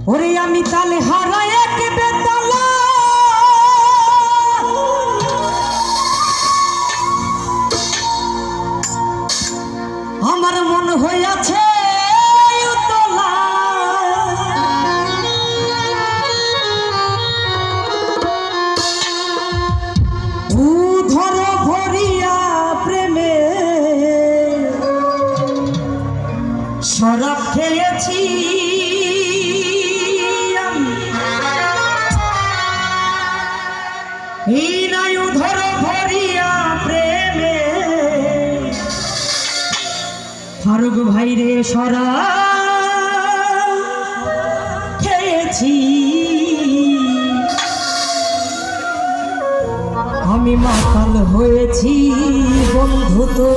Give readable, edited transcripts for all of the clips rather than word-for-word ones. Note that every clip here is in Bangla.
ওরে আমি তালে হারাই এক বেতালা আমার মন হইয়াছে উতলা উধর ভরিয়া প্রেমে শরাব খেয়েছি উধর ভরিয়া প্রেমে ফারুক ভাই রে শরাব খেয়েছি আমি মাতাল হয়েছি বন্ধু তো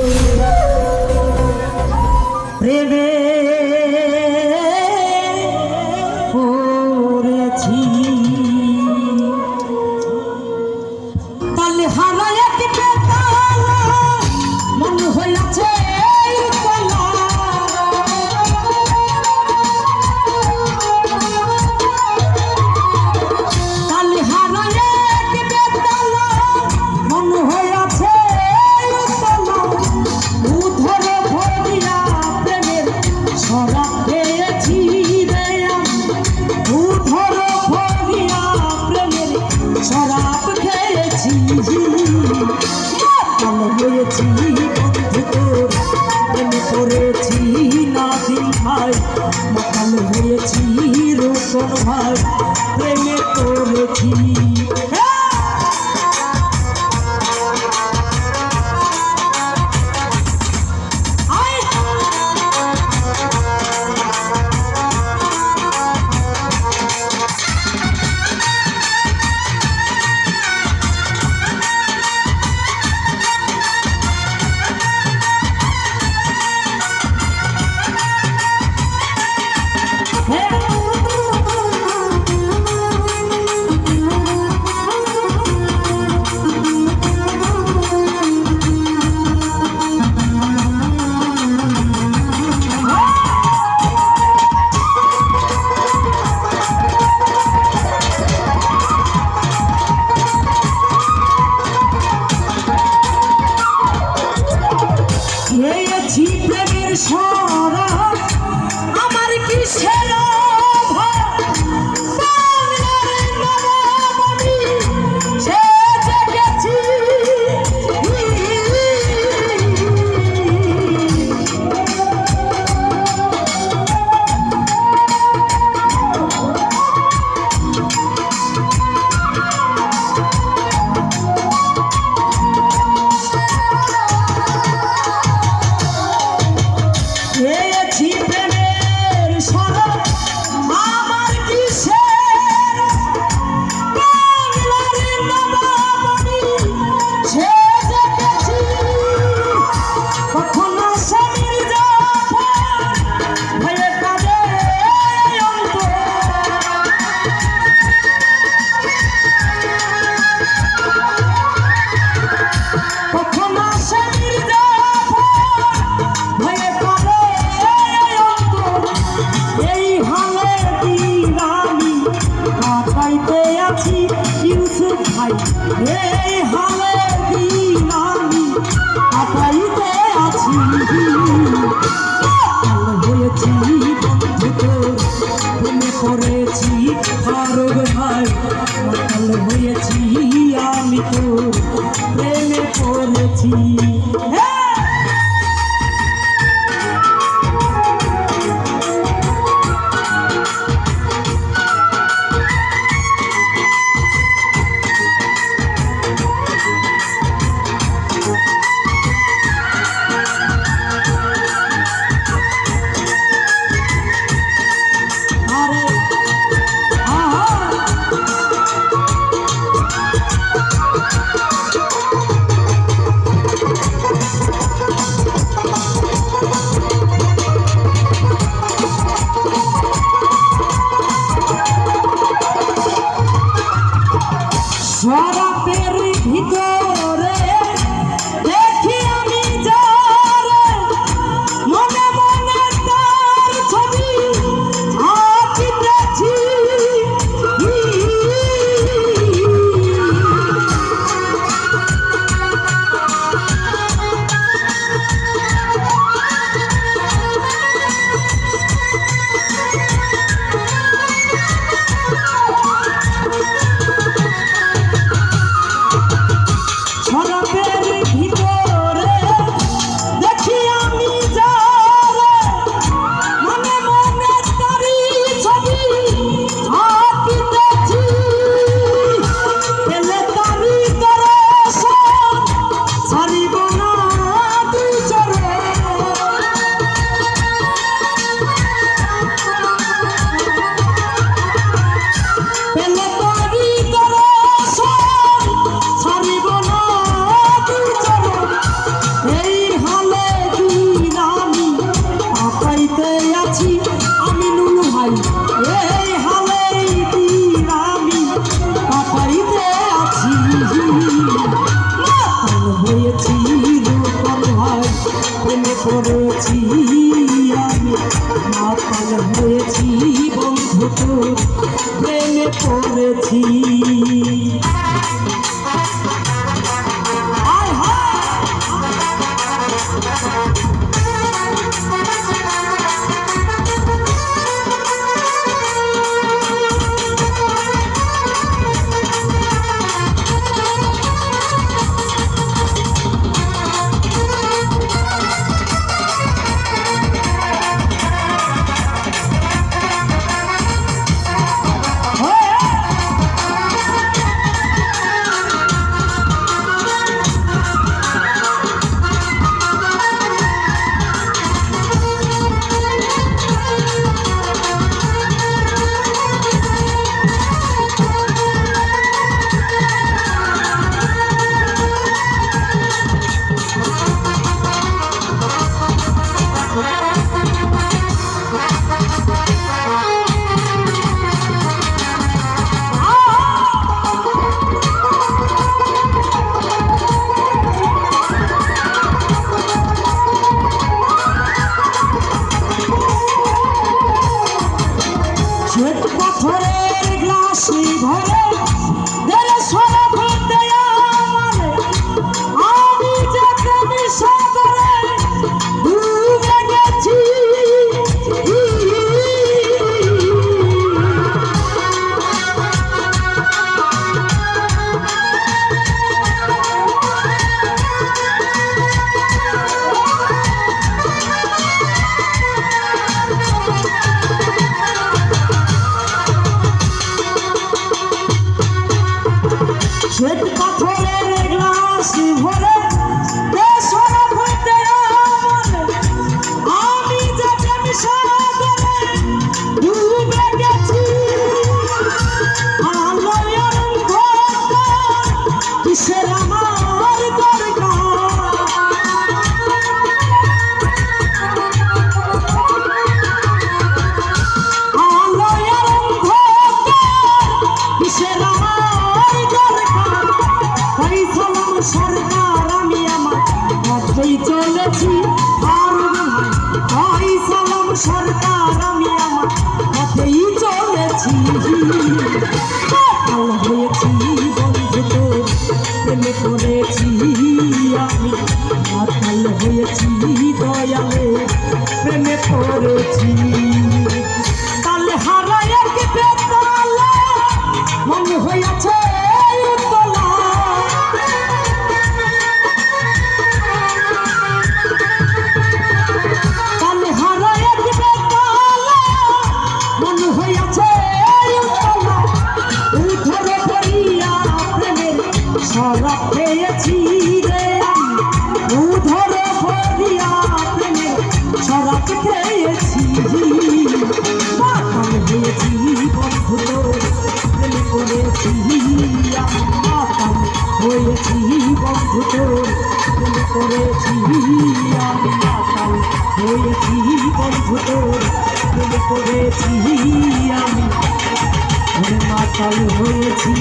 প্রেমে পড়েছি তালে হারাই এক বেতালা মন হইয়াছে উতলা তালে হারাই এক বেতালা মন হইয়াছে উতলা উধর ভরিয়া প্রেমের শরাব খেয়েছি রে উধর ভরিয়া প্রেমের শরাব খেয়েছি মাতাল হয়েছি বন্ধু তোর প্রেমে পড়েছি নাদিম ভাই মাতাল হয়েছি রোশন ভাই প্রেমে পড়েছি খেয়েছি প্রেমের শরাব আমার কিসের এই হালে দিন আমি কাটাইতে আছি মাতাল হয়েছি বন্ধু তোর প্রেমে পড়েছি ফারুক ভাই মাতাল হয়েছি আমি তোর প্রেমে পড়েছি ভাই এই হালেই দিন আমি কাটাইতে আছি মাতাল হয়েছি রূপন ভাই প্রেমে পড়েছি আমি মাতাল হয়েছি বন্ধু তোর প্রেমে পড়েছি পাথরের গ্লাসে ভরে গেলে সোনা ভরতে আমারে আমি যে প্রেমী সাগরে ডুবে গেছি শ্বেত পাথরের গ্লাস ভরে সোনা ভরতে আমারে আমি যে প্রেমী সাগরে ডুবে গেছি আলোর অন্ধকার কিসের আমার দরকার আলোর অন্ধকার কিসের সরকার আমি আমার পথেই চলেছি আর ভাই সালাম সরকার আমি আমার পথেই চলেছি মাতাল হয়েছি বন্ধু তোর প্রেমে পড়েছি আমি মাতাল হয়েছি দয়ালে প্রেমে পড়েছি তালে হারায় কি বেতালা মনে হয়েছে সরা পেয়েছি রে উধর ভরিয়া প্রেমে সরা পেয়েছি মাতাল হয়েছি বন্ধু তোর প্রেমে পড়েছি মাতাল হয়েছি বন্ধু তোর প্রেমে পড়েছি আমি মাতাল হয়েছি বন্ধু তোর প্রেমে পড়েছি আমি মাতাল হয়েছি